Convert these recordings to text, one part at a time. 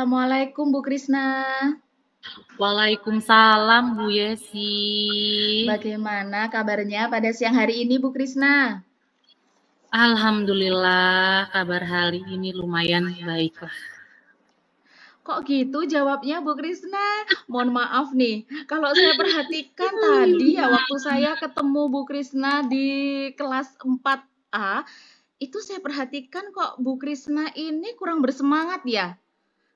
Assalamualaikum Bu Krisna. Waalaikumsalam Bu Yesi. Bagaimana kabarnya pada siang hari ini Bu Krisna? Alhamdulillah kabar hari ini lumayan baiklah. Kok gitu jawabnya Bu Krisna? Mohon maaf nih, kalau saya perhatikan tadi ya waktu saya ketemu Bu Krisna di kelas 4A, itu saya perhatikan kok Bu Krisna ini kurang bersemangat ya.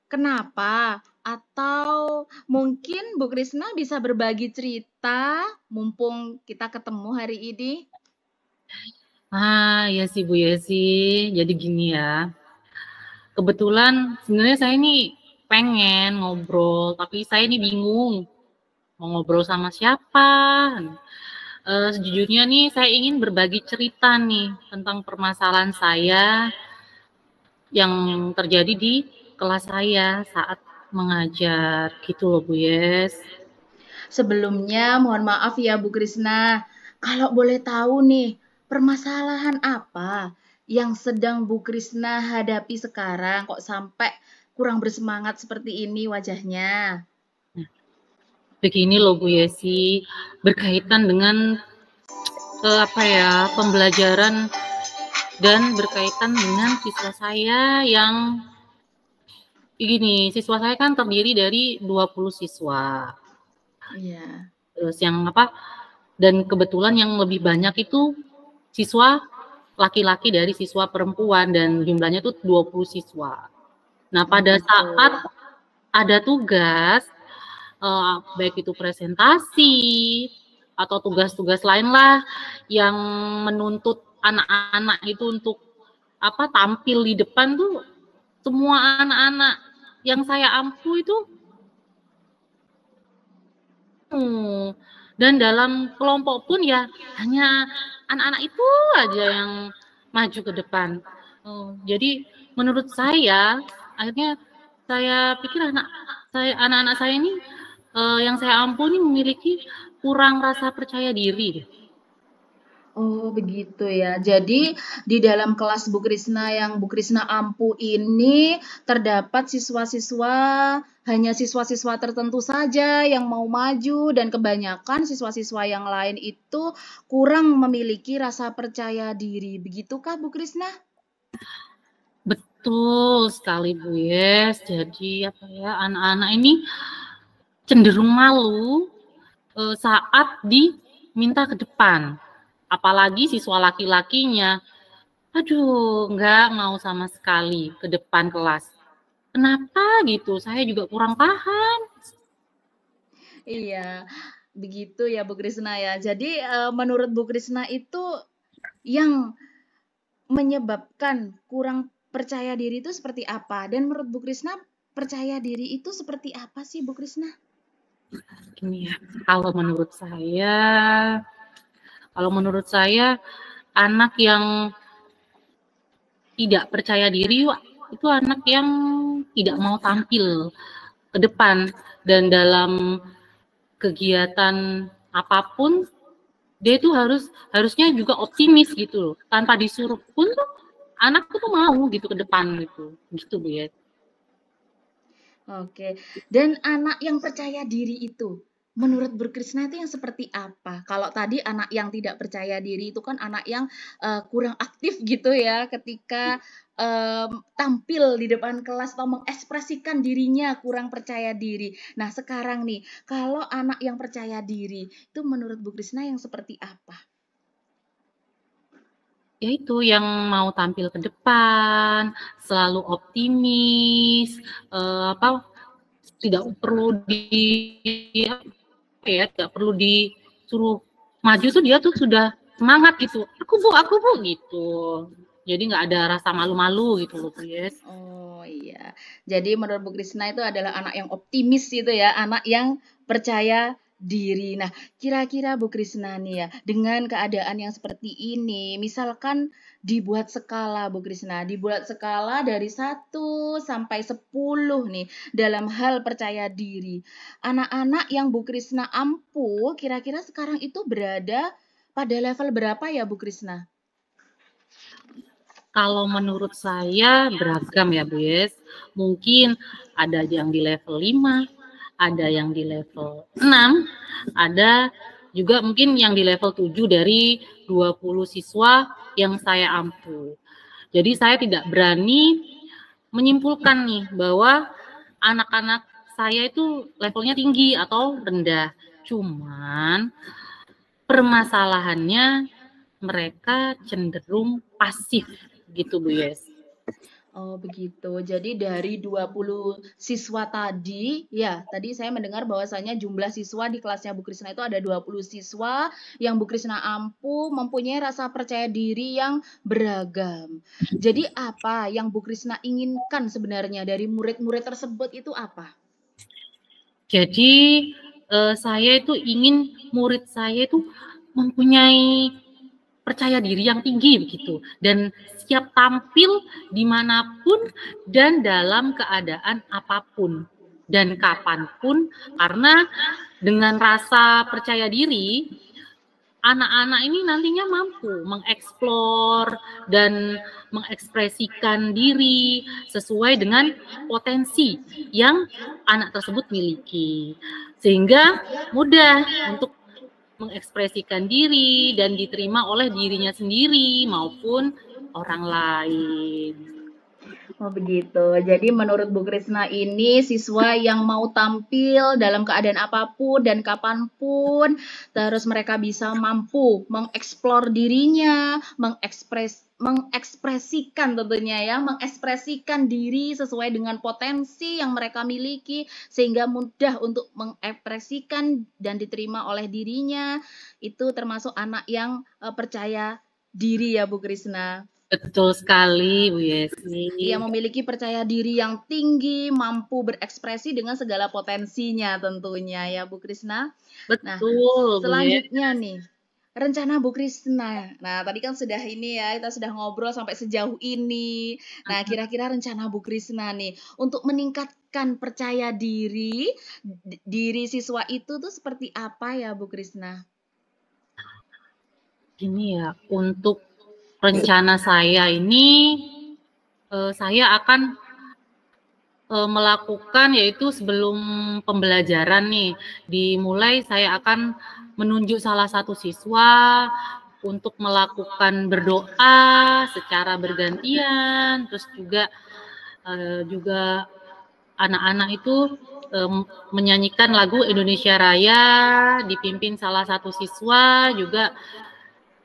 Kenapa? Atau mungkin Bu Krisna bisa berbagi cerita mumpung kita ketemu hari ini? Ya sih Bu Yesi. Jadi gini ya. Kebetulan sebenarnya saya ini pengen ngobrol, tapi saya ini bingung mau ngobrol sama siapa. Sejujurnya nih saya ingin berbagi cerita nih tentang permasalahan saya yang terjadi di kelas saya saat mengajar gitu loh Bu Yes. Sebelumnya mohon maaf ya Bu Krisna, kalau boleh tahu nih, permasalahan apa yang sedang Bu Krisna hadapi sekarang kok sampai kurang bersemangat seperti ini wajahnya? Begini loh Bu Yesi, berkaitan dengan pembelajaran dan berkaitan dengan siswa saya yang gini, siswa saya kan terdiri dari 20 siswa. Iya. Terus dan kebetulan yang lebih banyak itu siswa laki-laki dari siswa perempuan dan jumlahnya itu 20 siswa. Nah, Oh pada gitu. saat ada tugas baik itu presentasi atau tugas-tugas lain lah yang menuntut anak-anak itu untuk tampil di depan tuh, semua anak-anak yang saya ampu itu dan dalam kelompok pun ya hanya anak-anak itu aja yang maju ke depan. Jadi menurut saya akhirnya saya pikir anak-anak saya ini yang saya ampuni memiliki kurang rasa percaya diri. Oh begitu ya. Jadi di dalam kelas Bu Krisna yang Bu Krisna ampu ini terdapat siswa-siswa, hanya siswa-siswa tertentu saja yang mau maju dan kebanyakan siswa-siswa yang lain itu kurang memiliki rasa percaya diri. Begitukah Bu Krisna? Betul sekali Bu Yes. Jadi anak-anak ini cenderung malu saat diminta ke depan. Apalagi siswa laki-lakinya, aduh, nggak mau sama sekali ke depan kelas. Kenapa gitu? Saya juga kurang paham. Iya, begitu ya Bu Krisna ya. Jadi menurut Bu Krisna itu yang menyebabkan kurang percaya diri itu seperti apa? Dan menurut Bu Krisna, percaya diri itu seperti apa sih Bu Krisna? Gini ya, kalau menurut saya anak yang tidak percaya diri itu anak yang tidak mau tampil ke depan dan dalam kegiatan apapun dia itu harusnya juga optimis gitu loh. Tanpa disuruh pun tuh anak tuh mau gitu ke depan gitu Bu ya. Oke, dan anak yang percaya diri itu, menurut Bu Krisna itu yang seperti apa? Kalau tadi anak yang tidak percaya diri itu kan anak yang kurang aktif gitu ya ketika tampil di depan kelas atau mengekspresikan dirinya kurang percaya diri. Nah sekarang nih, kalau anak yang percaya diri itu menurut Bu Krisna yang seperti apa? Ya itu yang mau tampil ke depan, selalu optimis, tidak perlu tidak perlu disuruh maju tuh dia tuh sudah semangat gitu. Aku bu gitu. Jadi nggak ada rasa malu-malu gitu loh, yes. Oh iya, jadi menurut Bu Krisna itu adalah anak yang optimis gitu ya, anak yang percaya diri. Nah, kira-kira Bu Krisna nih ya, dengan keadaan yang seperti ini, misalkan dibuat skala Bu Krisna, dibuat skala dari 1 sampai 10 nih dalam hal percaya diri. Anak-anak yang Bu Krisna ampuh, kira-kira sekarang itu berada pada level berapa ya Bu Krisna? Kalau menurut saya beragam ya Bu Yes. Mungkin ada yang di level 5, ada yang di level 6, ada juga mungkin yang di level 7 dari 20 siswa yang saya ampu. Jadi saya tidak berani menyimpulkan nih bahwa anak-anak saya itu levelnya tinggi atau rendah. Cuman permasalahannya mereka cenderung pasif gitu Bu Yes. Oh, begitu. Jadi dari 20 siswa tadi, ya, tadi saya mendengar bahwasanya jumlah siswa di kelasnya Bu Krisna itu ada 20 siswa yang Bu Krisna ampu mempunyai rasa percaya diri yang beragam. Jadi apa yang Bu Krisna inginkan sebenarnya dari murid-murid tersebut itu apa? Jadi saya itu ingin murid saya itu mempunyai percaya diri yang tinggi begitu dan siap tampil dimanapun dan dalam keadaan apapun dan kapanpun, karena dengan rasa percaya diri anak-anak ini nantinya mampu mengeksplor dan mengekspresikan diri sesuai dengan potensi yang anak tersebut miliki, sehingga mudah untuk mengekspresikan diri dan diterima oleh dirinya sendiri maupun orang lain. Oh begitu. Jadi menurut Bu Krisna ini siswa yang mau tampil dalam keadaan apapun dan kapanpun, terus mereka bisa mampu mengeksplor dirinya, mengekspresikan tentunya ya, mengekspresikan diri sesuai dengan potensi yang mereka miliki sehingga mudah untuk mengekspresikan dan diterima oleh dirinya. Itu termasuk anak yang percaya diri ya Bu Krisna. Betul sekali Bu Yesi. Ia memiliki percaya diri yang tinggi, mampu berekspresi dengan segala potensinya tentunya ya Bu Krisna. Betul, Nah, Bu selanjutnya nih, rencana Bu Krisna. Nah, tadi kan sudah ini ya, kita sudah ngobrol sampai sejauh ini. Nah, kira-kira rencana Bu Krisna nih untuk meningkatkan percaya diri diri siswa itu tuh seperti apa ya Bu Krisna? Ini ya, untuk rencana saya ini saya akan melakukan yaitu sebelum pembelajaran nih dimulai, saya akan menunjuk salah satu siswa untuk melakukan berdoa secara bergantian, terus juga anak-anak itu menyanyikan lagu Indonesia Raya dipimpin salah satu siswa juga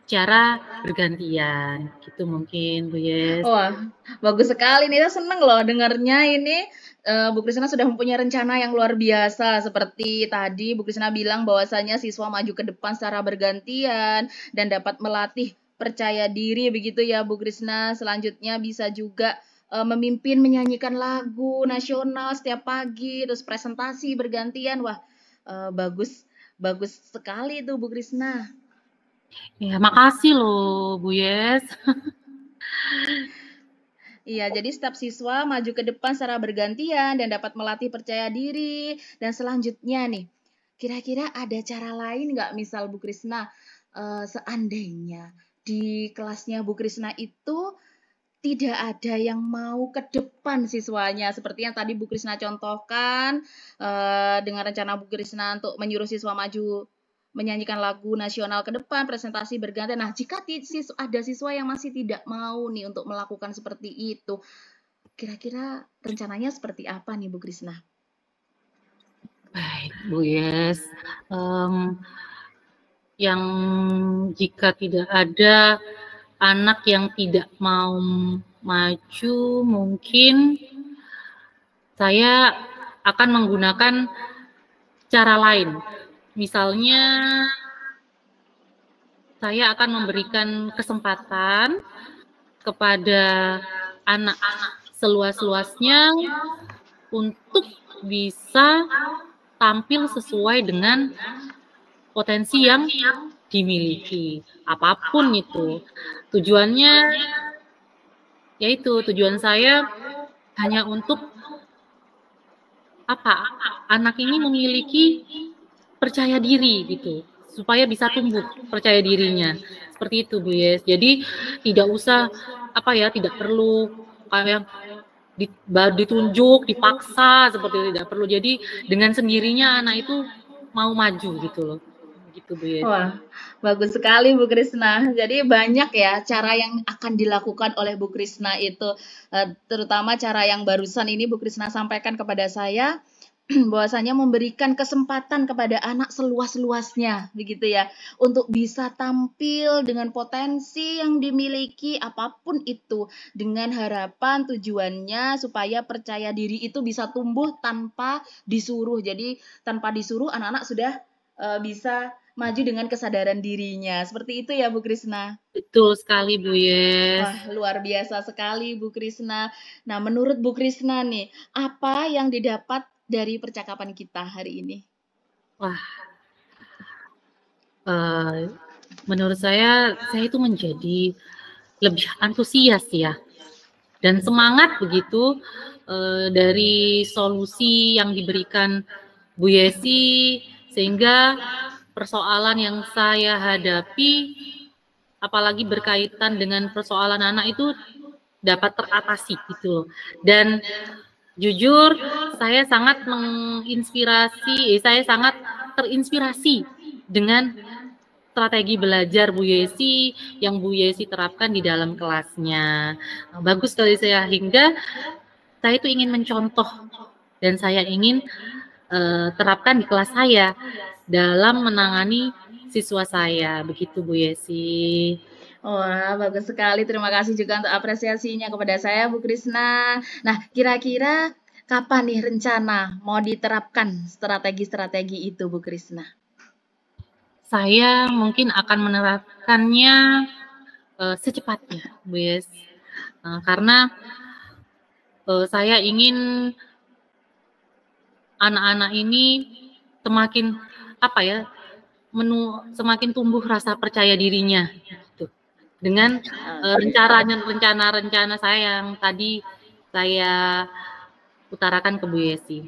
cara bergantian gitu mungkin Bu Yes. Wah, bagus sekali nih. Saya seneng loh dengarnya ini. Bu Krisna sudah mempunyai rencana yang luar biasa. Seperti tadi Bu Krisna bilang bahwasanya siswa maju ke depan secara bergantian dan dapat melatih percaya diri begitu ya Bu Krisna. Selanjutnya bisa juga memimpin menyanyikan lagu nasional setiap pagi, terus presentasi bergantian. Wah, bagus bagus sekali itu Bu Krisna. Ya, makasih loh Bu Yes. Iya, jadi setiap siswa maju ke depan secara bergantian dan dapat melatih percaya diri. Dan selanjutnya nih, kira-kira ada cara lain nggak misal Bu Krisna, seandainya di kelasnya Bu Krisna itu tidak ada yang mau ke depan siswanya, seperti yang tadi Bu Krisna contohkan, dengan rencana Bu Krisna untuk menyuruh siswa maju menyanyikan lagu nasional ke depan, presentasi bergantian. Nah, jika ada siswa yang masih tidak mau nih untuk melakukan seperti itu, kira-kira rencananya seperti apa nih Bu Krisna? Baik Bu Yes, yang jika tidak ada anak yang tidak mau maju, mungkin saya akan menggunakan cara lain. Misalnya saya akan memberikan kesempatan kepada anak-anak seluas-luasnya untuk bisa tampil sesuai dengan potensi yang dimiliki, apapun itu. Tujuannya yaitu tujuan saya hanya untuk anak ini memiliki percaya diri gitu, supaya bisa tumbuh percaya dirinya. Seperti itu Bu Yes. Jadi tidak usah tidak perlu kayak ditunjuk, dipaksa seperti itu, tidak perlu. Jadi dengan sendirinya anak itu mau maju gitu loh. Gitu Bu ya. Wah, bagus sekali Bu Krisna. Jadi banyak ya cara yang akan dilakukan oleh Bu Krisna itu, terutama cara yang barusan ini Bu Krisna sampaikan kepada saya, bahwasanya memberikan kesempatan kepada anak seluas-luasnya, begitu ya, untuk bisa tampil dengan potensi yang dimiliki apapun itu, dengan harapan tujuannya supaya percaya diri itu bisa tumbuh tanpa disuruh. Jadi tanpa disuruh anak-anak sudah bisa maju dengan kesadaran dirinya. Seperti itu ya Bu Krisna. Betul sekali Bu Yes. Wah, luar biasa sekali Bu Krisna. Nah, menurut Bu Krisna nih, apa yang didapat dari percakapan kita hari ini? Wah, menurut saya itu menjadi lebih antusias ya, dan semangat begitu dari solusi yang diberikan Bu Yesi, sehingga persoalan yang saya hadapi, apalagi berkaitan dengan persoalan anak itu dapat teratasi gitu. Dan jujur saya sangat terinspirasi dengan strategi belajar Bu Yesi yang Bu Yesi terapkan di dalam kelasnya. Bagus sekali saya, hingga saya itu ingin mencontoh dan saya ingin terapkan di kelas saya dalam menangani siswa saya. Begitu Bu Yesi. Wah, bagus sekali. Terima kasih juga untuk apresiasinya kepada saya, Bu Krisna. Nah, kira-kira kapan nih rencana mau diterapkan strategi-strategi itu, Bu Krisna? Saya mungkin akan menerapkannya secepatnya, Bu Yes. Karena saya ingin anak-anak ini semakin semakin tumbuh rasa percaya dirinya gitu. Dengan rencana-rencana saya yang tadi saya utarakan ke Bu Yesi.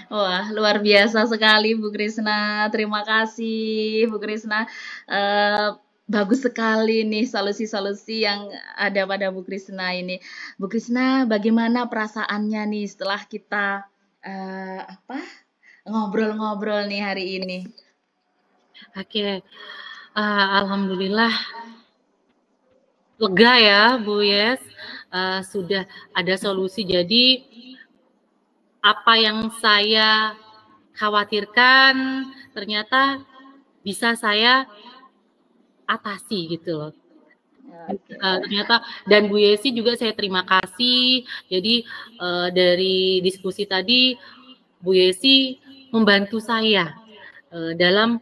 Wah, luar biasa sekali Bu Krisna. Terima kasih Bu Krisna. Bagus sekali nih solusi-solusi yang ada pada Bu Krisna ini. Bu Krisna, bagaimana perasaannya nih setelah kita ngobrol-ngobrol nih hari ini? Oke, alhamdulillah lega ya Bu Yes, sudah ada solusi. Jadi apa yang saya khawatirkan ternyata bisa saya atasi gitu loh. Ternyata, dan Bu Yesi juga saya terima kasih. Jadi dari diskusi tadi Bu Yesi membantu saya dalam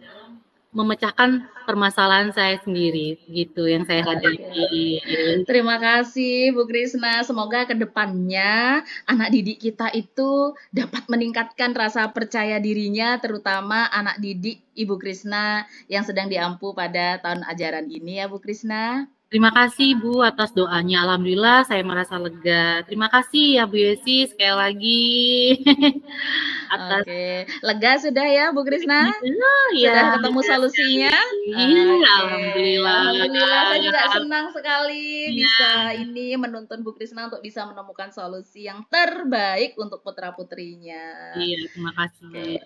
memecahkan permasalahan saya sendiri gitu yang saya hadapi. Terima kasih Bu Krisna. Semoga kedepannya anak didik kita itu dapat meningkatkan rasa percaya dirinya, terutama anak didik Ibu Krisna yang sedang diampu pada tahun ajaran ini ya Bu Krisna. Terima kasih Bu atas doanya. Alhamdulillah saya merasa lega. Terima kasih ya Bu Yesi sekali lagi. Oke, lega sudah ya Bu Krisna? Ya, sudah ketemu solusinya? Alhamdulillah. Alhamdulillah, saya juga senang sekali bisa ini menuntun Bu Krisna untuk bisa menemukan solusi yang terbaik untuk putra-putrinya. Iya, terima kasih.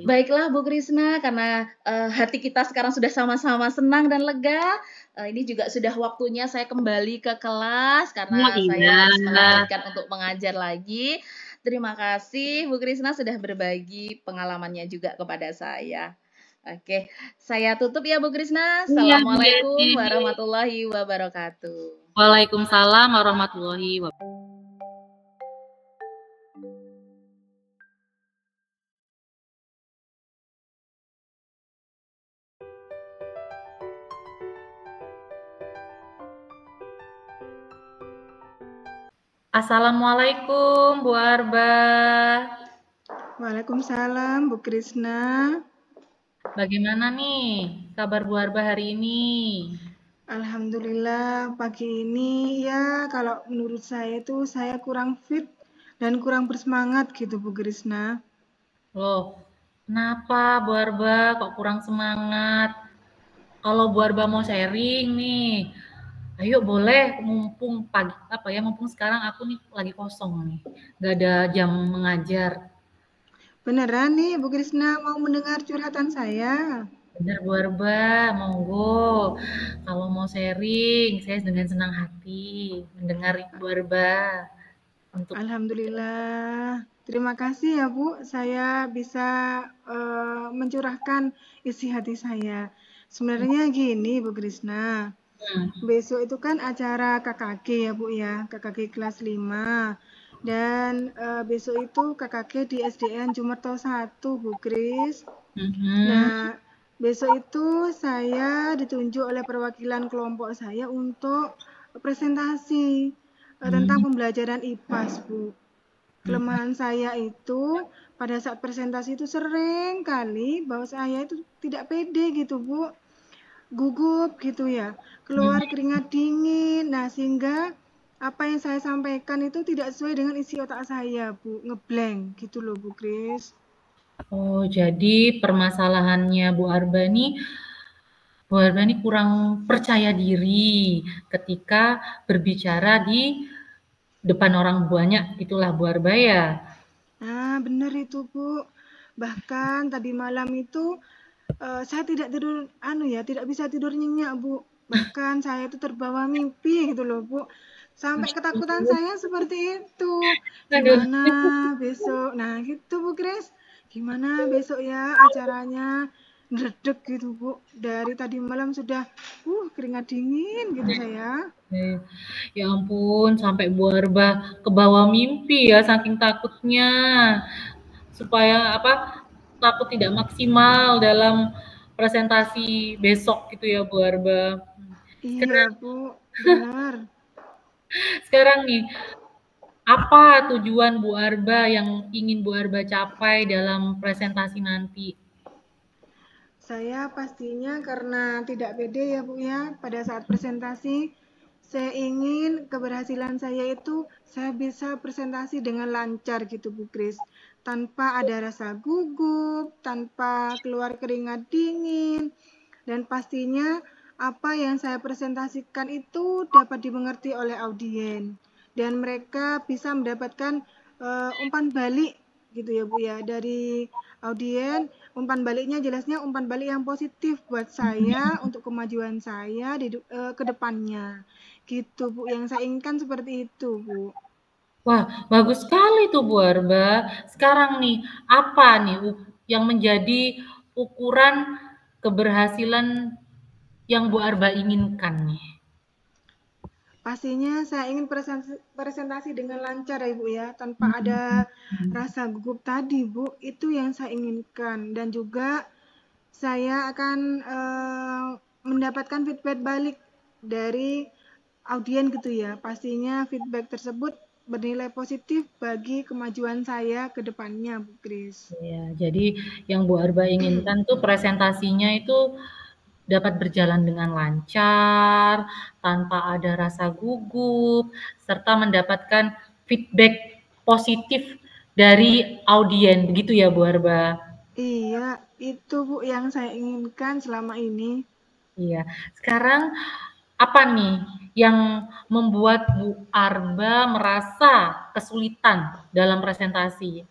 Baiklah Bu Krisna, karena hati kita sekarang sudah sama-sama senang dan lega. Ini juga sudah waktunya saya kembali ke kelas karena saya harus melanjutkan untuk mengajar lagi. Terima kasih Bu Krisna sudah berbagi pengalamannya juga kepada saya. Oke, saya tutup ya Bu Krisna. Assalamualaikum warahmatullahi wabarakatuh. Waalaikumsalam warahmatullahi wabarakatuh. Assalamualaikum Bu Arba. Waalaikumsalam Bu Krisna. Bagaimana nih kabar Bu Arba hari ini? Alhamdulillah pagi ini ya kalau menurut saya itu saya kurang fit dan kurang bersemangat gitu Bu Krisna. Loh, kenapa Bu Arba kok kurang semangat? Kalau Bu Arba mau sharing nih, Ayo boleh, mumpung pagi apa ya, mumpung sekarang aku nih lagi kosong nih, nggak ada jam mengajar. Beneran nih, Bu Krisna mau mendengar curhatan saya? Bener Bu Arba, monggo. Kalau mau sharing, saya dengan senang hati mendengar Bu Arba untuk Alhamdulillah. Terima kasih ya Bu, saya bisa mencurahkan isi hati saya. Sebenarnya gini Bu Krisna, hmm, besok itu kan acara KKG ya Bu ya, KKG kelas 5. Dan besok itu KKG di SDN Jumerto 1 Bu Kris. mhm, Nah, besok itu saya ditunjuk oleh perwakilan kelompok saya untuk presentasi tentang mmm, pembelajaran IPAS, Bu. mhm, Kelemahan saya itu pada saat presentasi itu sering kali bahwa saya itu tidak pede gitu, Bu. Gugup gitu ya, keluar mhm. keringat dingin. Nah, sehingga apa yang saya sampaikan itu tidak sesuai dengan isi otak saya, Bu. Ngeblank gitu loh, Bu Kris. Oh, jadi permasalahannya Bu Arba ini kurang percaya diri ketika berbicara di depan orang banyak, itulah Bu Arba ya? Nah, benar itu, Bu. Bahkan tadi malam itu saya tidak tidur tidak bisa tidur nyenyak, Bu. Bahkan saya itu terbawa mimpi gitu loh, Bu. Sampai ketakutan saya seperti itu. Aduh, Gimana besok? Nah, gitu Bu Kris. Gimana besok ya acaranya? Dredeg gitu, Bu. Dari tadi malam sudah keringat dingin gitu saya. ya ampun sampai Bu Arba kebawa mimpi ya saking takutnya. Supaya apa, takut tidak maksimal dalam presentasi besok gitu ya Bu Arba. Iya, Sekarang Bu. Benar. sekarang nih, apa tujuan Bu Arba yang ingin Bu Arba capai dalam presentasi nanti? Saya pastinya karena tidak pede ya Bu ya, pada saat presentasi saya ingin keberhasilan saya itu saya bisa presentasi dengan lancar gitu Bu Kris. Tanpa ada rasa gugup, tanpa keluar keringat dingin, dan pastinya apa yang saya presentasikan itu dapat dimengerti oleh audien dan mereka bisa mendapatkan umpan balik gitu ya Bu ya dari audien. Umpan baliknya jelasnya umpan balik yang positif buat saya untuk kemajuan saya ke depannya. Gitu Bu, yang saya inginkan seperti itu Bu. Wah, bagus sekali tuh Bu Arba. Sekarang nih, apa nih yang menjadi ukuran keberhasilan yang Bu Arba inginkan nih? Pastinya saya ingin presentasi dengan lancar ya Bu ya, tanpa ada rasa gugup tadi Bu. Itu yang saya inginkan dan juga saya akan mendapatkan feedback balik dari audien gitu ya. Pastinya feedback tersebut bernilai positif bagi kemajuan saya ke depannya, Bu Kris. Ya, jadi yang Bu Arba inginkan tuh presentasinya itu dapat berjalan dengan lancar, tanpa ada rasa gugup, serta mendapatkan feedback positif dari audien, begitu ya Bu Arba? Iya, itu Bu yang saya inginkan selama ini. Iya. Sekarang apa nih yang membuat Bu Arba merasa kesulitan dalam presentasi?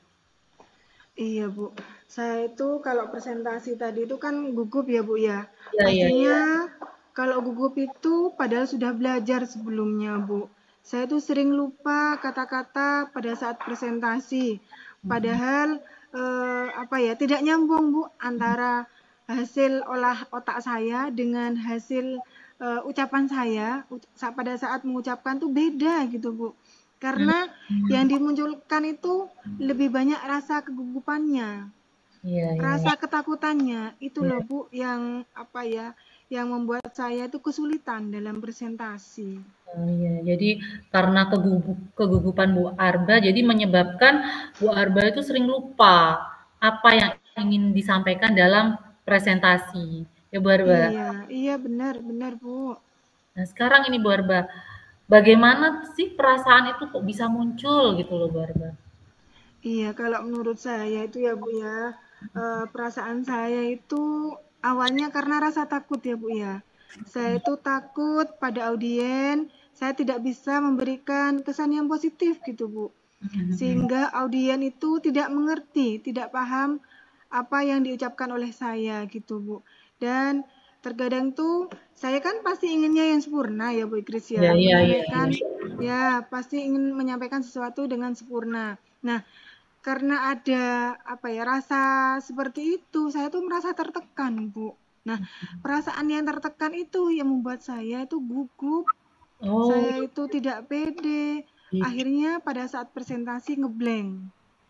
Iya, Bu. Saya itu kalau presentasi tadi itu kan gugup ya, Bu ya. Iya, iya, Pastinya iya. kalau gugup itu padahal sudah belajar sebelumnya, Bu. Saya itu sering lupa kata-kata pada saat presentasi. Padahal apa ya, tidak nyambung, Bu, antara hasil olah otak saya dengan hasil ucapan saya pada saat mengucapkan tuh beda gitu, Bu. Hmm, Karena yang dimunculkan itu lebih banyak rasa kegugupannya, iya, rasa iya. ketakutannya. Itu loh Iya. Bu yang apa ya, yang membuat saya itu kesulitan dalam presentasi. Oh, iya. Jadi karena kegugupan Bu Arba, jadi menyebabkan Bu Arba itu sering lupa apa yang ingin disampaikan dalam presentasi. Ya Bu Arba. Iya, iya benar, benar Bu. Nah sekarang ini Bu Arba, bagaimana sih perasaan itu kok bisa muncul gitu loh Bu Arba? Iya, kalau menurut saya itu ya Bu ya, perasaan saya itu awalnya karena rasa takut ya Bu ya. Saya itu takut pada audien, saya tidak bisa memberikan kesan yang positif gitu Bu. Sehingga audien itu tidak mengerti, tidak paham apa yang diucapkan oleh saya gitu Bu. Dan terkadang tuh saya kan pasti inginnya yang sempurna ya Bu Kris Iya, ya, iya, iya, menyampaikan iya. ya pasti ingin menyampaikan sesuatu dengan sempurna. Nah, karena ada apa ya rasa seperti itu, saya tuh merasa tertekan Bu. Nah, perasaan yang tertekan itu yang membuat saya itu gugup, Oh, saya itu tidak pede. gitu. Akhirnya pada saat presentasi ngeblank.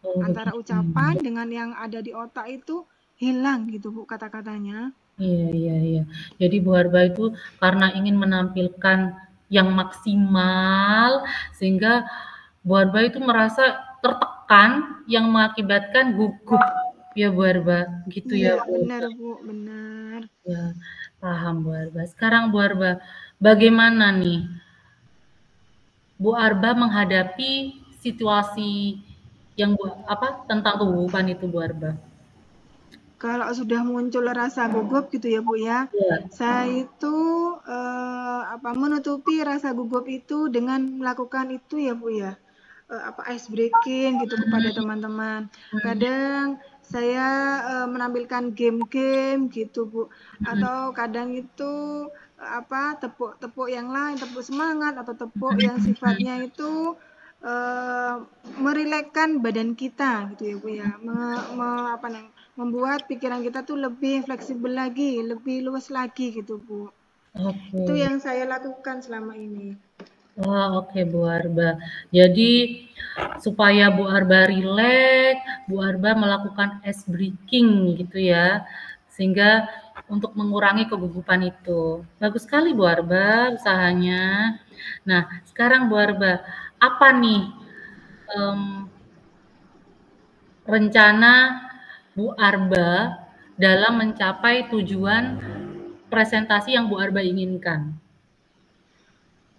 Oh, Antara begitu. ucapan dengan yang ada di otak itu hilang gitu Bu kata-katanya. Iya, iya, iya. Jadi Bu Arba itu karena ingin menampilkan yang maksimal, sehingga Bu Arba itu merasa tertekan yang mengakibatkan gugup. Ya Bu Arba, gitu ya Iya, Bu benar Arba. Bu, benar. Ya, paham Bu Arba. Sekarang Bu Arba, bagaimana nih Bu Arba menghadapi situasi yang tentang kegugupan itu Bu Arba? Kalau sudah muncul rasa gugup gitu ya Bu ya, Iya. saya itu menutupi rasa gugup itu dengan melakukan itu ya Bu ya, ice breaking gitu kepada teman-teman. Kadang saya menampilkan game-game gitu Bu, atau kadang itu tepuk-tepuk yang lain, tepuk semangat atau tepuk yang sifatnya itu merilekkan badan kita gitu ya Bu ya, membuat pikiran kita tuh lebih fleksibel lagi, lebih luas lagi gitu Bu. Itu Oke. yang saya lakukan selama ini. Wah, oke Bu Arba. Jadi supaya Bu Arba rileks, Bu Arba melakukan ice breaking gitu ya, sehingga untuk mengurangi kegugupan itu. Bagus sekali Bu Arba usahanya. Nah, sekarang Bu Arba, apa nih em, rencana Bu Arba dalam mencapai tujuan presentasi yang Bu Arba inginkan?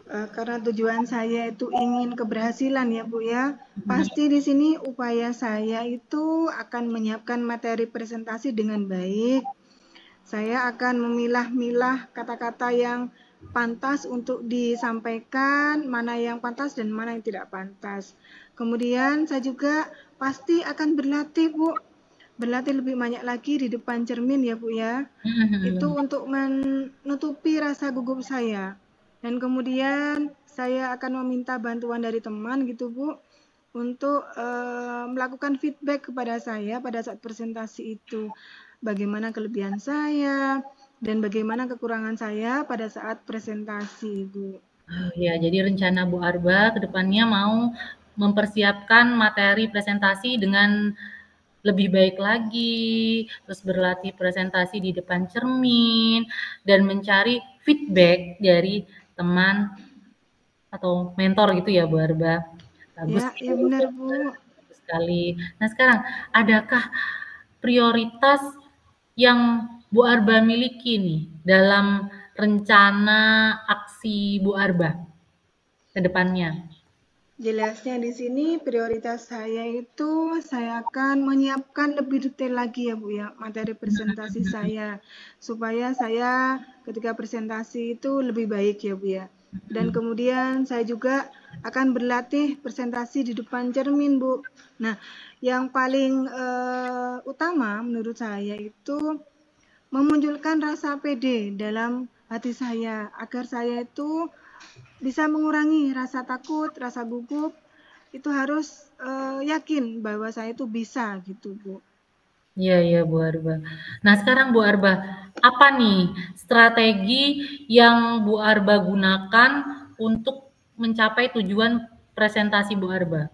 Karena tujuan saya itu ingin keberhasilan ya Bu ya, pasti di sini upaya saya itu akan menyiapkan materi presentasi dengan baik. Saya akan memilah-milah kata-kata yang pantas untuk disampaikan, mana yang pantas dan mana yang tidak pantas. Kemudian saya juga pasti akan berlatih Bu, berlatih lebih banyak lagi di depan cermin ya Bu ya. Itu untuk menutupi rasa gugup saya. Dan kemudian saya akan meminta bantuan dari teman gitu Bu untuk melakukan feedback kepada saya pada saat presentasi itu. Bagaimana kelebihan saya dan bagaimana kekurangan saya pada saat presentasi, Bu. Oh, ya, jadi rencana Bu Arba ke depannya mau mempersiapkan materi presentasi dengan lebih baik lagi, terus berlatih presentasi di depan cermin, dan mencari feedback dari teman atau mentor gitu ya Bu Arba. Bagus Ya, nih, ya benar, Bu. bagus sekali. Nah sekarang, adakah prioritas yang Bu Arba miliki nih dalam rencana aksi Bu Arba ke depannya? Jelasnya di sini prioritas saya itu saya akan menyiapkan lebih detail lagi ya Bu ya materi presentasi saya supaya saya ketika presentasi itu lebih baik ya Bu ya. Dan kemudian saya juga akan berlatih presentasi di depan cermin Bu. Nah, yang paling utama menurut saya itu memunculkan rasa pede dalam hati saya agar saya itu bisa mengurangi rasa takut, rasa gugup, itu harus yakin bahwa saya itu bisa gitu Bu. Iya, iya Bu Arba. Nah sekarang Bu Arba, apa nih strategi yang Bu Arba gunakan untuk mencapai tujuan presentasi Bu Arba?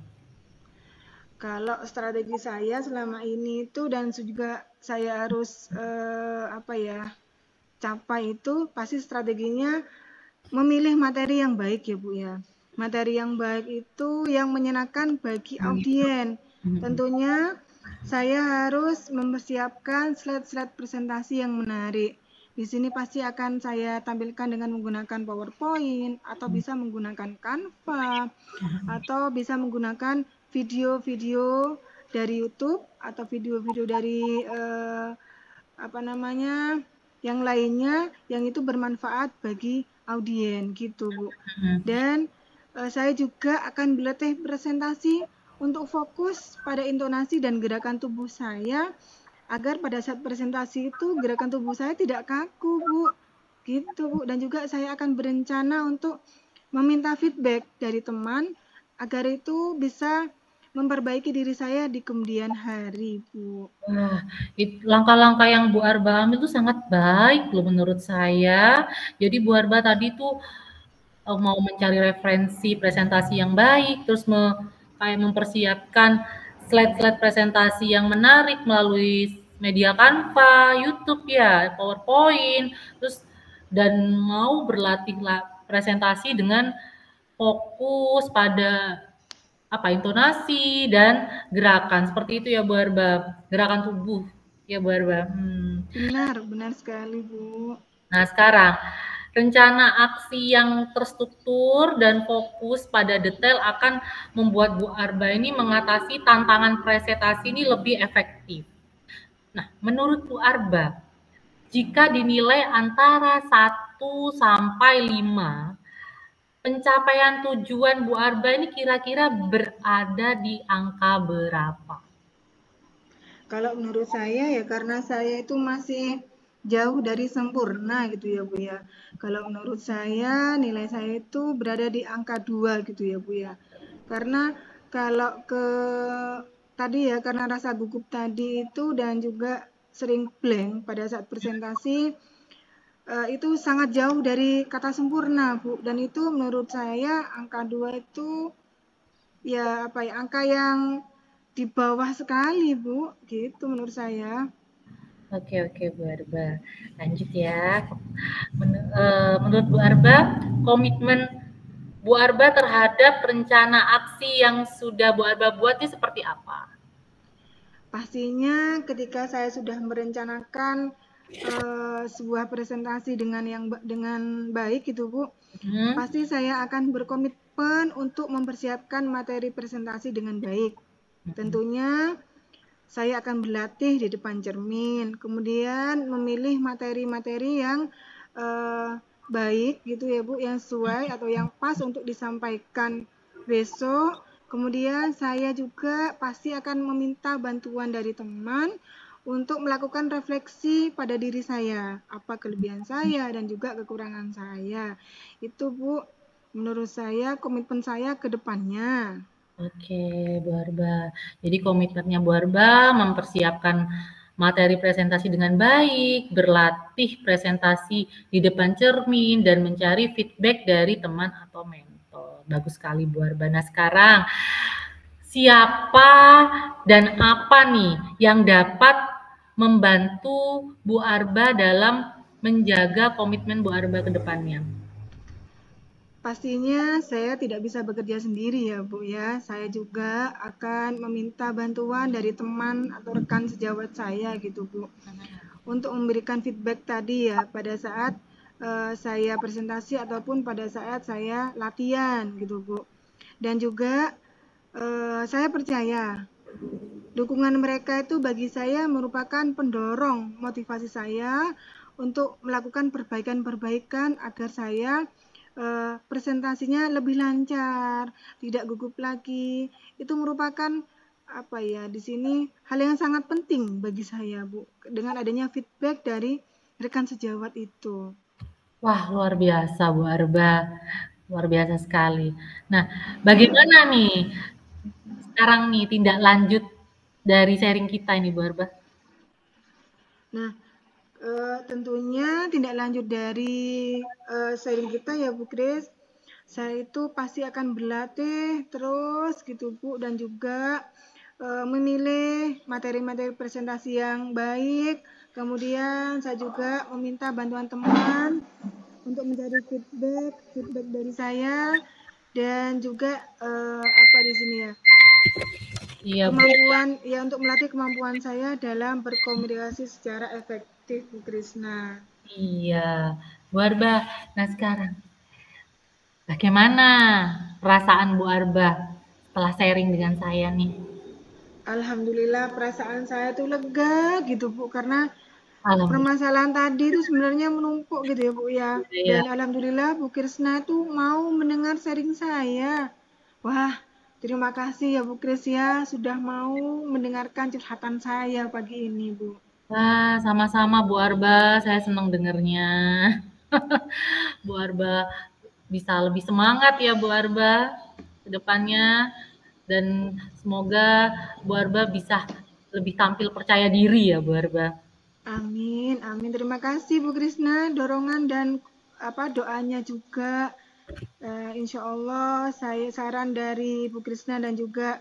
Kalau strategi saya selama ini itu dan juga saya harus capai itu pasti strateginya memilih materi yang baik ya Bu ya. Materi yang baik itu yang menyenangkan bagi audien. Tentunya saya harus mempersiapkan slide-slide presentasi yang menarik. Di sini pasti akan saya tampilkan dengan menggunakan PowerPoint atau bisa menggunakan Canva atau bisa menggunakan video-video dari YouTube atau video-video dari apa namanya yang lainnya yang itu bermanfaat bagi audien gitu Bu. Dan saya juga akan berlatih presentasi untuk fokus pada intonasi dan gerakan tubuh saya agar pada saat presentasi itu gerakan tubuh saya tidak kaku Bu, gitu Bu. Dan juga saya akan berencana untuk meminta feedback dari teman agar itu bisa memperbaiki diri saya di kemudian hari, Bu. Wah, langkah-langkah yang Bu Arba ambil itu sangat baik loh menurut saya. Jadi Bu Arba tadi tuh mau mencari referensi presentasi yang baik, terus kayak mempersiapkan slide-slide presentasi yang menarik melalui media Canva, YouTube ya, PowerPoint, terus dan mau berlatih presentasi dengan fokus pada intonasi dan gerakan seperti itu ya Bu Arba, gerakan tubuh ya Bu Arba. Benar sekali Bu. Nah sekarang rencana aksi yang terstruktur dan fokus pada detail akan membuat Bu Arba ini mengatasi tantangan presentasi ini lebih efektif. Nah menurut Bu Arba, jika dinilai antara 1 sampai 5, pencapaian tujuan Bu Arba ini kira-kira berada di angka berapa? Kalau menurut saya ya karena saya itu masih jauh dari sempurna gitu ya Bu ya. Kalau menurut saya nilai saya itu berada di angka 2 gitu ya Bu ya. Karena kalau tadi ya karena rasa gugup tadi itu dan juga sering blank pada saat presentasi itu sangat jauh dari kata sempurna Bu, dan itu menurut saya angka 2 itu ya angka yang di bawah sekali Bu, gitu menurut saya. Oke Bu Arba, lanjut ya. Menurut Bu Arba, komitmen Bu Arba terhadap rencana aksi yang sudah Bu Arba buat ini seperti apa? Pastinya ketika saya sudah merencanakan sebuah presentasi dengan baik gitu Bu, pasti saya akan berkomitmen untuk mempersiapkan materi presentasi dengan baik. Tentunya saya akan berlatih di depan cermin, kemudian memilih materi-materi yang baik gitu ya Bu, yang sesuai atau yang pas untuk disampaikan besok. Kemudian saya juga pasti akan meminta bantuan dari teman untuk melakukan refleksi pada diri saya, apa kelebihan saya dan juga kekurangan saya. Itu Bu, menurut saya komitmen saya ke depannya. Oke, Bu Arba. Jadi komitmennya Bu Arba mempersiapkan materi presentasi dengan baik, berlatih presentasi di depan cermin, dan mencari feedback dari teman atau mentor. Bagus sekali Bu Arba. Nah sekarang, siapa dan apa nih yang dapat membantu Bu Arba dalam menjaga komitmen Bu Arba ke depannya? Pastinya saya tidak bisa bekerja sendiri ya Bu ya. Saya juga akan meminta bantuan dari teman atau rekan sejawat saya gitu Bu. Untuk memberikan feedback tadi ya pada saat saya presentasi ataupun pada saat saya latihan gitu Bu. Dan juga saya percaya dukungan mereka itu bagi saya merupakan pendorong motivasi saya untuk melakukan perbaikan-perbaikan agar saya presentasinya lebih lancar, tidak gugup lagi. Itu merupakan di sini hal yang sangat penting bagi saya Bu, dengan adanya feedback dari rekan sejawat itu. Wah, luar biasa Bu Arba. Luar biasa sekali. Nah, bagaimana nih sekarang nih tindak lanjut dari sharing kita ini Bu Arba? Nah, tentunya tindak lanjut dari sharing kita ya Bu Kris, saya itu pasti akan berlatih terus gitu Bu, dan juga memilih materi-materi presentasi yang baik. Kemudian saya juga meminta bantuan teman untuk mencari feedback dari saya, dan juga di sini ya Iya, kemampuan ya untuk melatih kemampuan saya dalam berkomunikasi secara efektif Bu Krisna. Iya, Bu Arba. Nah sekarang, bagaimana perasaan Bu Arba setelah sharing dengan saya nih? Alhamdulillah perasaan saya tuh lega gitu Bu, karena Alhamdulillah permasalahan tadi itu sebenarnya menumpuk gitu ya Bu ya. ya. Dan alhamdulillah Bu Krisna itu mau mendengar sharing saya. Wah, terima kasih ya Bu Kris ya sudah mau mendengarkan curhatan saya pagi ini Bu. Wah, sama-sama Bu Arba, saya senang dengernya. Bu Arba bisa lebih semangat ya Bu Arba ke depannya dan semoga Bu Arba bisa lebih tampil percaya diri ya Bu Arba. Amin, amin. Terima kasih Bu Krisna, dorongan dan doanya juga. Insya Allah saya saran dari Bu Krisna dan juga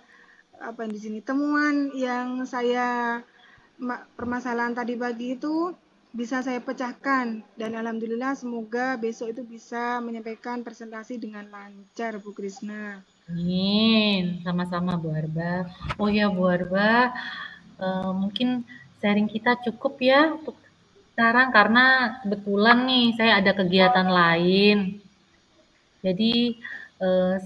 di sini temuan yang saya permasalahan tadi pagi itu bisa saya pecahkan dan alhamdulillah semoga besok itu bisa menyampaikan presentasi dengan lancar Bu Krisna. Amin, sama-sama Bu Arba. Oh ya Bu Arba, mungkin sharing kita cukup ya untuk sekarang karena kebetulan nih saya ada kegiatan lain. Jadi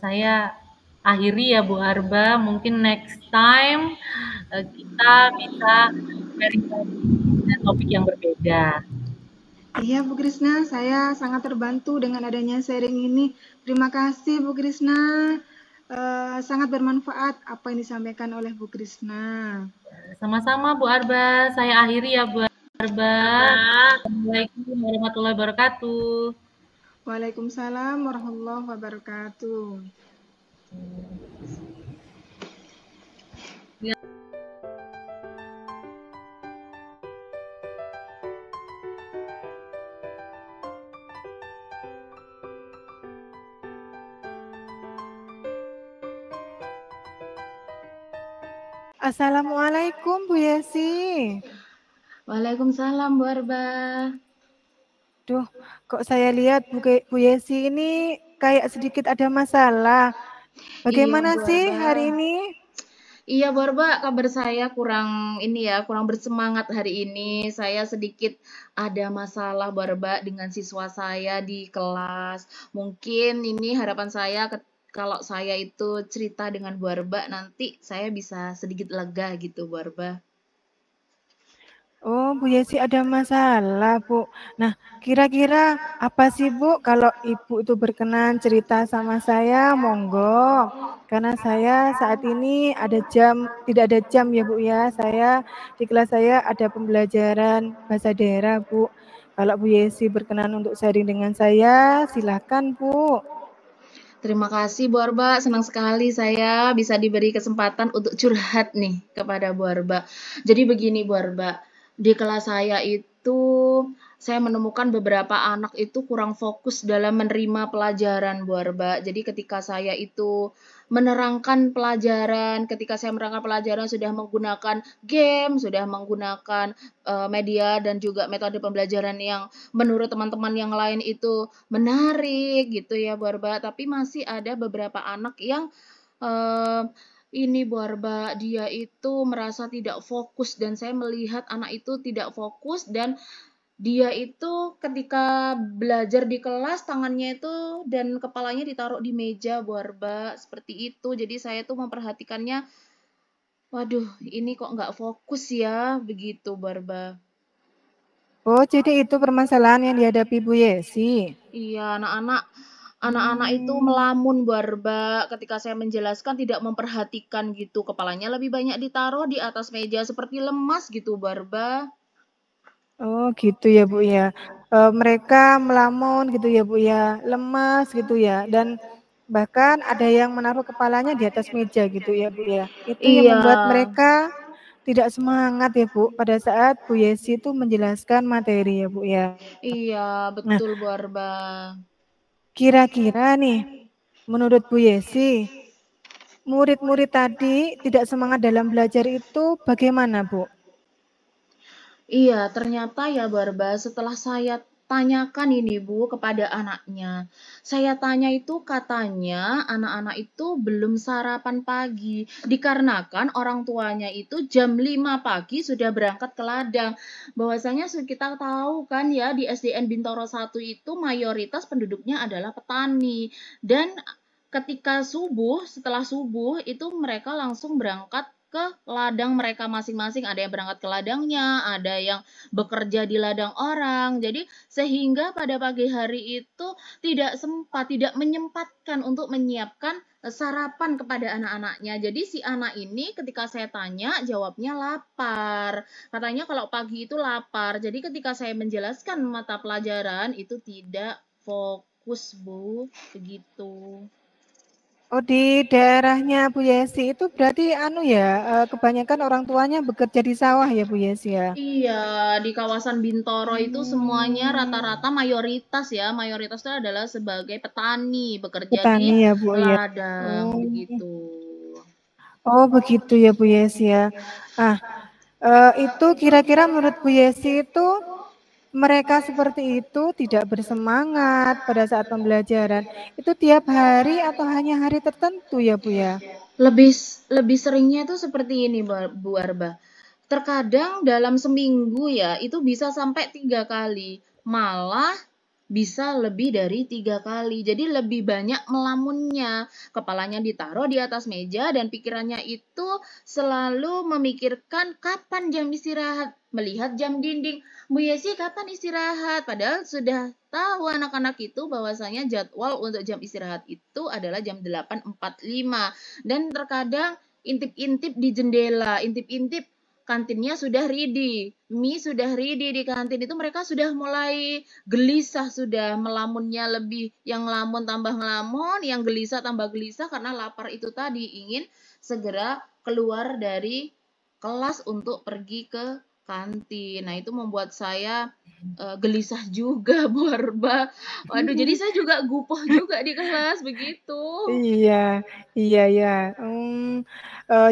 saya akhiri ya Bu Arba, mungkin next time kita bisa sharing lagi dengan topik yang berbeda. Iya Bu Krisna, saya sangat terbantu dengan adanya sharing ini. Terima kasih Bu Krisna. Sangat bermanfaat apa yang disampaikan oleh Bu Krisna. Sama-sama Bu Arba, saya akhiri ya Bu Arba. Assalamualaikum warahmatullahi wabarakatuh. Waalaikumsalam warahmatullahi wabarakatuh. Ya. Assalamualaikum Bu Yesi. Waalaikumsalam Bu Arba. Duh, kok saya lihat Bu Yesi ini kayak sedikit ada masalah. Bagaimana Iya, Bu sih Arba. hari ini? Iya, Bu Arba, kabar saya kurang bersemangat hari ini. Saya sedikit ada masalah Bu Arba dengan siswa saya di kelas. Mungkin ini harapan saya kalau saya itu cerita dengan Bu Arba nanti saya bisa sedikit lega gitu Bu Arba. Oh, Bu Yesi ada masalah, Bu. Nah, kira-kira apa sih, Bu? Kalau Ibu itu berkenan cerita sama saya, monggo. Karena saya saat ini tidak ada jam ya, Bu ya. Di kelas saya ada pembelajaran bahasa daerah, Bu. Kalau Bu Yesi berkenan untuk sharing dengan saya, silakan, Bu. Terima kasih Bu Arba, senang sekali saya bisa diberi kesempatan untuk curhat nih kepada Bu Arba. Jadi begini Bu Arba, di kelas saya itu saya menemukan beberapa anak itu kurang fokus dalam menerima pelajaran Bu Arba. Jadi ketika saya itu ketika saya menerangkan pelajaran sudah menggunakan game, sudah menggunakan media dan juga metode pembelajaran yang menurut teman-teman yang lain itu menarik gitu ya Bu Arba, tapi masih ada beberapa anak yang ini Bu Arba, dia itu merasa tidak fokus dan saya melihat anak itu tidak fokus dan dia itu ketika belajar di kelas tangannya itu dan kepalanya ditaruh di meja Bu Arba, seperti itu. Jadi saya tuh memperhatikannya, waduh ini kok nggak fokus ya, begitu Bu Arba. Oh, jadi itu permasalahan yang dihadapi Bu Yesi. Iya, anak-anak itu melamun Bu Arba, ketika saya menjelaskan tidak memperhatikan gitu, kepalanya lebih banyak ditaruh di atas meja seperti lemas gitu Bu Arba. Oh, gitu ya, Bu ya. Mereka melamun gitu ya, Bu ya, lemas gitu ya, dan bahkan ada yang menaruh kepalanya di atas meja gitu ya, Bu ya. Itu yang Iya, membuat mereka tidak semangat ya, Bu, pada saat Bu Yesi itu menjelaskan materi ya, Bu ya. iya Nah, betul Bu Arba. kira-kira nih, menurut Bu Yesi, murid-murid tadi tidak semangat dalam belajar itu bagaimana, Bu? Iya, ternyata ya Barba, setelah saya tanyakan ini Bu kepada anaknya. Saya tanya itu katanya anak-anak itu belum sarapan pagi. Dikarenakan orang tuanya itu jam 5 pagi sudah berangkat ke ladang. Bahwasanya kita tahu kan ya di SDN Bintoro 1 itu mayoritas penduduknya adalah petani. Dan ketika setelah subuh itu mereka langsung berangkat ke ladang mereka masing-masing. Ada yang berangkat ke ladangnya, ada yang bekerja di ladang orang. Jadi sehingga pada pagi hari itu tidak menyempatkan untuk menyiapkan sarapan kepada anak-anaknya. Jadi si anak ini ketika saya tanya jawabnya lapar. Katanya kalau pagi itu lapar. Jadi ketika saya menjelaskan mata pelajaran itu tidak fokus, Bu. Begitu. Oh, di daerahnya Bu Yesi itu berarti anu ya, kebanyakan orang tuanya bekerja di sawah ya Bu Yesi ya? Iya, di kawasan Bintoro itu semuanya rata-rata mayoritas ya, mayoritas itu adalah sebagai petani, bekerja di Petani ya Bu ya? ladang, Oh, begitu. oh begitu ya Bu Yesi ya. Ah, itu kira-kira menurut Bu Yesi itu mereka seperti itu tidak bersemangat pada saat pembelajaran. Itu tiap hari atau hanya hari tertentu ya Bu ya? Lebih lebih seringnya itu seperti ini, Bu Arba. Terkadang dalam seminggu ya, itu bisa sampai 3 kali. Malah bisa lebih dari 3 kali. Jadi lebih banyak melamunnya. Kepalanya ditaruh di atas meja dan pikirannya itu selalu memikirkan kapan jam istirahat. Melihat jam dinding. Bu Yesi kapan istirahat? Padahal sudah tahu anak-anak itu bahwasanya jadwal untuk jam istirahat itu adalah jam 8.45. Dan terkadang intip-intip di jendela, intip-intip kantinnya sudah ready, mie sudah ready di kantin itu mereka sudah mulai gelisah sudah melamunnya lebih yang ngelamun tambah ngelamun, yang gelisah tambah gelisah karena lapar itu tadi ingin segera keluar dari kelas untuk pergi ke kantin. Nah, itu membuat saya gelisah juga Bu Arba. Waduh, jadi saya juga gupoh juga di kelas begitu. Iya, iya ya.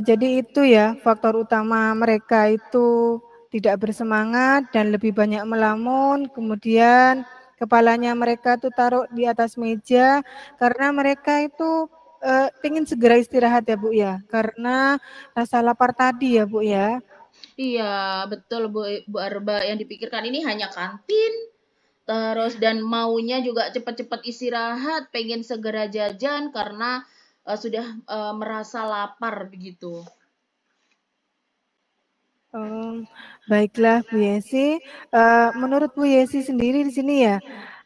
Jadi itu ya faktor utama mereka itu tidak bersemangat dan lebih banyak melamun, kemudian kepalanya mereka tuh taruh di atas meja karena mereka itu ingin segera istirahat ya Bu ya, karena rasa lapar tadi ya Bu ya. Iya, betul Bu Arba. Yang dipikirkan ini hanya kantin, terus dan maunya juga cepat-cepat istirahat, pengen segera jajan karena sudah merasa lapar begitu. Baiklah Bu Yesi, menurut Bu Yesi sendiri di sini ya,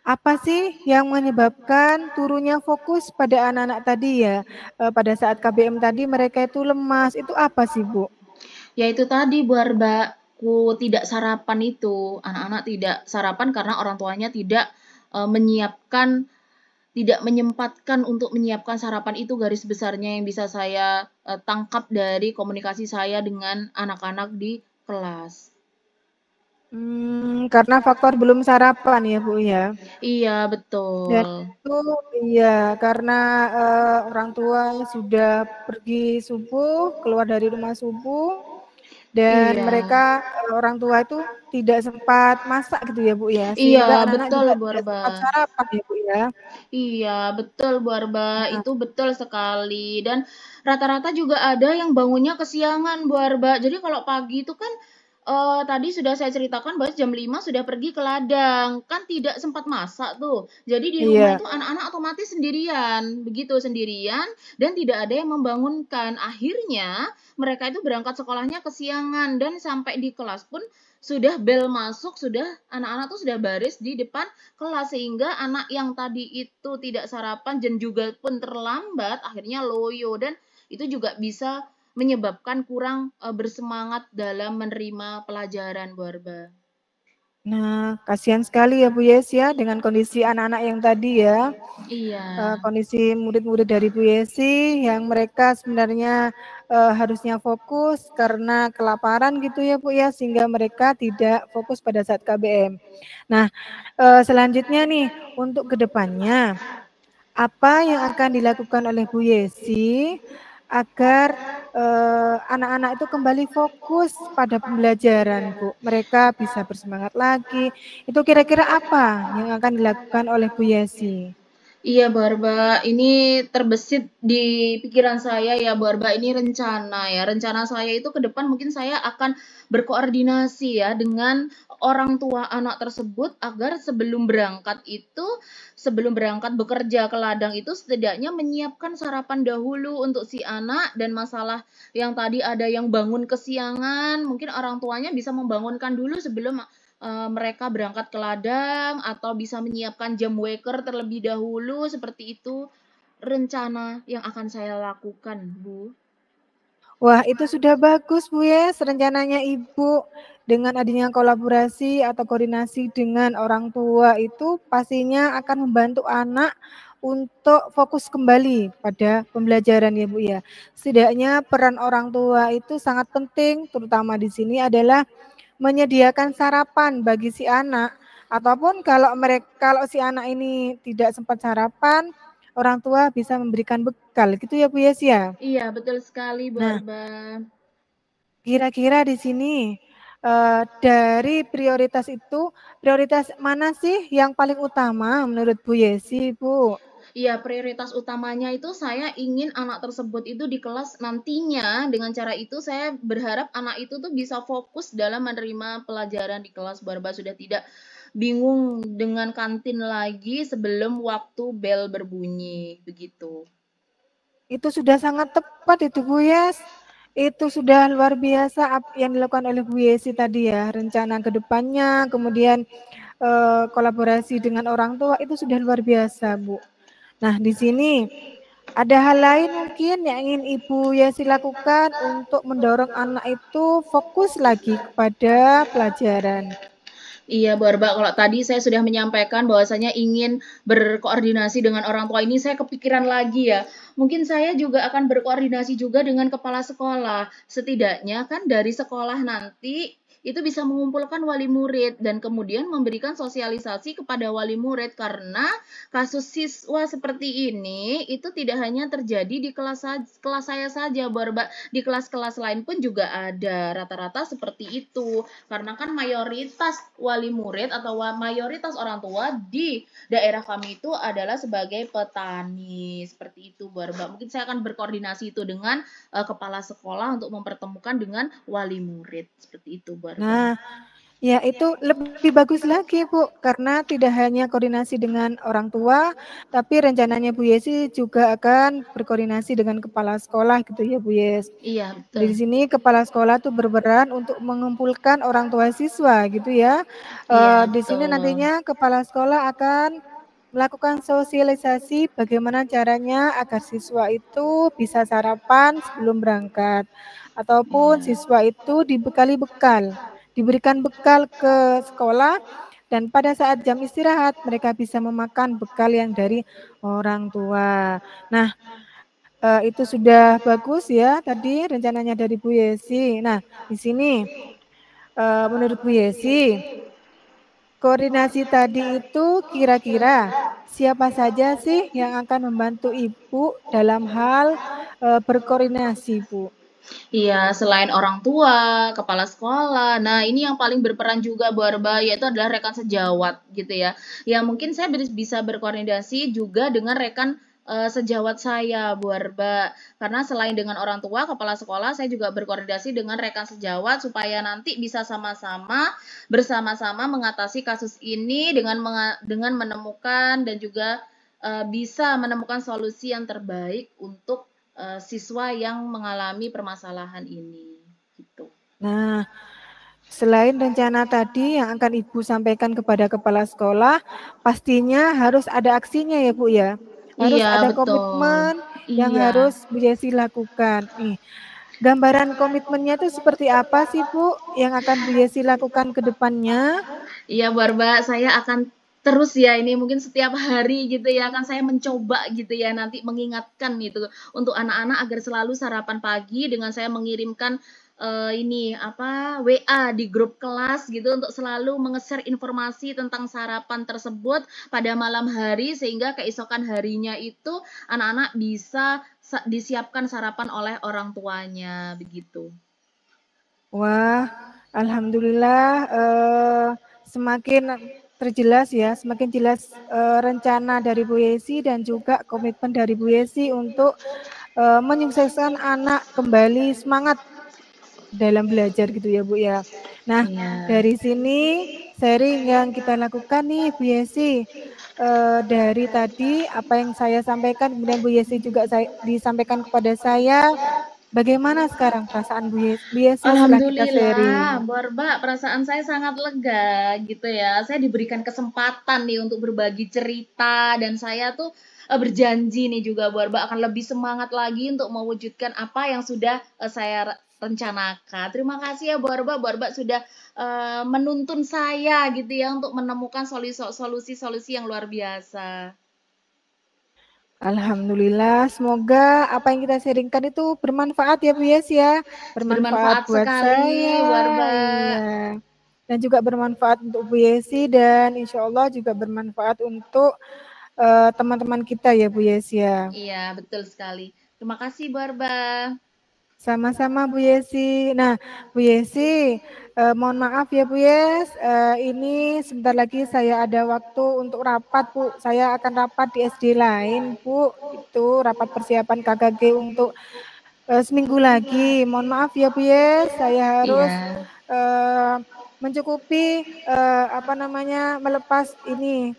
apa sih yang menyebabkan turunnya fokus pada anak-anak tadi ya, pada saat KBM tadi mereka itu lemas, itu apa sih Bu? Ya itu tadi Bu Arba, tidak sarapan itu. Anak-anak tidak sarapan karena orang tuanya tidak menyiapkan, tidak menyempatkan untuk menyiapkan sarapan itu garis besarnya yang bisa saya tangkap dari komunikasi saya dengan anak-anak di kelas. Karena faktor belum sarapan ya Bu ya? Iya, Dan betul. itu iya, karena orang tua sudah pergi subuh, keluar dari rumah subuh, dan Iya. mereka orang tua itu tidak sempat masak gitu ya Bu ya, Iya, sehingga anak-anak betul juga Bu tidak Arba. sempat sarapan ya Bu ya. Iya, betul Bu Arba, Nah, itu betul sekali. Dan rata-rata juga ada yang bangunnya kesiangan Bu Arba. Jadi kalau pagi itu kan tadi sudah saya ceritakan bahwa jam 5 sudah pergi ke ladang, kan tidak sempat masak tuh. Jadi di rumah iya. itu anak-anak otomatis sendirian, begitu sendirian dan tidak ada yang membangunkan. Akhirnya mereka itu berangkat sekolahnya kesiangan dan sampai di kelas pun sudah bel masuk, sudah anak-anak tuh sudah baris di depan kelas sehingga anak yang tadi itu tidak sarapan dan juga pun terlambat akhirnya loyo dan itu juga bisa menyebabkan kurang bersemangat dalam menerima pelajaran Bu Arba. Nah, kasihan sekali ya Bu Yes ya dengan kondisi anak-anak yang tadi ya. Iya. Kondisi murid-murid dari Bu Yesi yang mereka sebenarnya harusnya fokus karena kelaparan gitu ya Bu ya, sehingga mereka tidak fokus pada saat KBM. Nah, selanjutnya nih untuk kedepannya, apa yang akan dilakukan oleh Bu Yesi agar anak-anak itu kembali fokus pada pembelajaran Bu, mereka bisa bersemangat lagi, itu kira-kira apa yang akan dilakukan oleh Bu Yesi? Iya, Barba, ini terbesit di pikiran saya ya, Barba. Ini rencana ya. Rencana saya itu ke depan mungkin saya akan berkoordinasi ya dengan orang tua anak tersebut agar sebelum berangkat bekerja ke ladang itu setidaknya menyiapkan sarapan dahulu untuk si anak dan masalah yang tadi ada yang bangun kesiangan, mungkin orang tuanya bisa membangunkan dulu sebelum mereka berangkat ke ladang atau bisa menyiapkan jam waker terlebih dahulu, seperti itu rencana yang akan saya lakukan, Bu. Wah, itu sudah bagus, Bu Yes, rencananya Ibu. Dengan adanya kolaborasi atau koordinasi dengan orang tua itu pastinya akan membantu anak untuk fokus kembali pada pembelajaran ya, Bu ya. Setidaknya peran orang tua itu sangat penting, terutama di sini adalah menyediakan sarapan bagi si anak, ataupun kalau si anak ini tidak sempat sarapan, orang tua bisa memberikan bekal gitu ya, Bu Yes ya. Iya, betul sekali, Bu Nah, Arba. kira-kira di sini dari prioritas itu, prioritas mana sih yang paling utama menurut Bu Yesi, Bu? Iya, prioritas utamanya itu saya ingin anak tersebut itu di kelas nantinya. Dengan cara itu saya berharap anak itu tuh bisa fokus dalam menerima pelajaran di kelas, Barba sudah tidak bingung dengan kantin lagi sebelum waktu bel berbunyi, begitu. Itu sudah sangat tepat itu Bu Yes. Itu sudah luar biasa yang dilakukan oleh Bu Yesi tadi ya, rencana ke depannya, kemudian kolaborasi dengan orang tua itu sudah luar biasa, Bu. Nah, di sini ada hal lain mungkin yang ingin Ibu Yesi lakukan untuk mendorong anak itu fokus lagi kepada pelajaran. Iya, Barba, kalau tadi saya sudah menyampaikan bahwasanya ingin berkoordinasi dengan orang tua ini, saya kepikiran lagi ya. Mungkin saya juga akan berkoordinasi juga dengan kepala sekolah. Setidaknya kan dari sekolah nanti itu bisa mengumpulkan wali murid dan kemudian memberikan sosialisasi kepada wali murid karena kasus siswa seperti ini itu tidak hanya terjadi di kelas saya saja, Barba. Di kelas-kelas lain pun juga ada rata-rata seperti itu. Karena kan mayoritas wali murid atau mayoritas orang tua di daerah kami itu adalah sebagai petani. Seperti itu, Barba. Mungkin saya akan berkoordinasi itu dengan kepala sekolah untuk mempertemukan dengan wali murid. Seperti itu, Barba. Nah, ya itu lebih bagus lagi Bu, karena tidak hanya koordinasi dengan orang tua, tapi rencananya Bu Yesi juga akan berkoordinasi dengan kepala sekolah gitu ya Bu Yes. Iya, Di betul. sini kepala sekolah tuh berperan untuk mengumpulkan orang tua siswa gitu ya. Iya, Di sini betul. nantinya kepala sekolah akan melakukan sosialisasi bagaimana caranya agar siswa itu bisa sarapan sebelum berangkat, ataupun Iya. siswa itu diberikan bekal ke sekolah dan pada saat jam istirahat mereka bisa memakan bekal yang dari orang tua. Nah, itu sudah bagus ya tadi rencananya dari Bu Yesi. Nah, di sini menurut Bu Yesi, koordinasi tadi itu kira-kira siapa saja sih yang akan membantu Ibu dalam hal berkoordinasi, Bu? Iya, selain orang tua, kepala sekolah. Nah, ini yang paling berperan juga Bu Arba, yaitu adalah rekan sejawat gitu ya. Yang mungkin saya bisa berkoordinasi juga dengan rekan sejawat saya Bu Arba. Karena selain dengan orang tua, kepala sekolah, saya juga berkoordinasi dengan rekan sejawat supaya nanti bisa sama-sama bersama-sama mengatasi kasus ini dengan menemukan dan juga bisa menemukan solusi yang terbaik untuk siswa yang mengalami permasalahan ini gitu. Nah, selain rencana tadi yang akan Ibu sampaikan kepada kepala sekolah, pastinya harus ada aksinya ya Bu ya. Harus Iya, ada betul. komitmen yang Iya. harus Bu Yesi lakukan. Nih, gambaran komitmennya itu seperti apa sih Bu yang akan Bu Yesi lakukan ke depannya? Iya, Barba, saya akan terus ya ini mungkin setiap hari gitu ya kan saya mencoba gitu ya nanti mengingatkan gitu untuk anak-anak agar selalu sarapan pagi dengan saya mengirimkan ini apa WA di grup kelas gitu untuk selalu menge-share informasi tentang sarapan tersebut pada malam hari sehingga keesokan harinya itu anak-anak bisa disiapkan sarapan oleh orang tuanya begitu. Wah, alhamdulillah semakin terjelas ya, semakin jelas rencana dari Bu Yesi dan juga komitmen dari Bu Yesi untuk menyukseskan anak kembali semangat dalam belajar gitu ya Bu ya. Nah, Iya. dari sini sharing yang kita lakukan nih Bu Yesi, dari tadi apa yang saya sampaikan, kemudian Bu Yesi juga disampaikan kepada saya, bagaimana sekarang perasaan Bu Yesi setelah kita Alhamdulillah, sharing? Mbak, perasaan saya sangat lega gitu ya. Saya diberikan kesempatan nih untuk berbagi cerita dan saya tuh berjanji nih juga Mbak akan lebih semangat lagi untuk mewujudkan apa yang sudah saya rencanakan. Terima kasih ya Mbak sudah menuntun saya gitu ya untuk menemukan solusi-solusi yang luar biasa. Alhamdulillah, semoga apa yang kita sharingkan itu bermanfaat ya Bu Yes ya, bermanfaat Bermanfaat buat sekali, saya, Mbak. iya, dan juga bermanfaat untuk Bu Yesi dan insya Allah juga bermanfaat untuk teman-teman kita ya Bu Yes ya. Iya, betul sekali. Terima kasih, Barba. Sama-sama Bu Yesi. Nah, Bu Yesi, mohon maaf ya Bu Yes, ini sebentar lagi saya ada waktu untuk rapat Bu. Saya akan rapat di SD lain Bu, itu rapat persiapan KKG untuk seminggu lagi. Mohon maaf ya Bu Yes, saya harus Iya. mencukupi melepas ini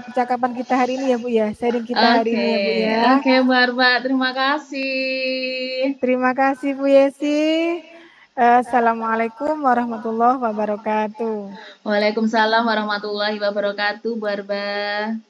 percakapan kita hari ini ya Bu ya, sharing kita hari Oke, ini ya Bu ya. oke, Barba. Terima kasih. Terima kasih Bu Yesi. Assalamualaikum warahmatullahi wabarakatuh. Waalaikumsalam warahmatullahi wabarakatuh, Barba.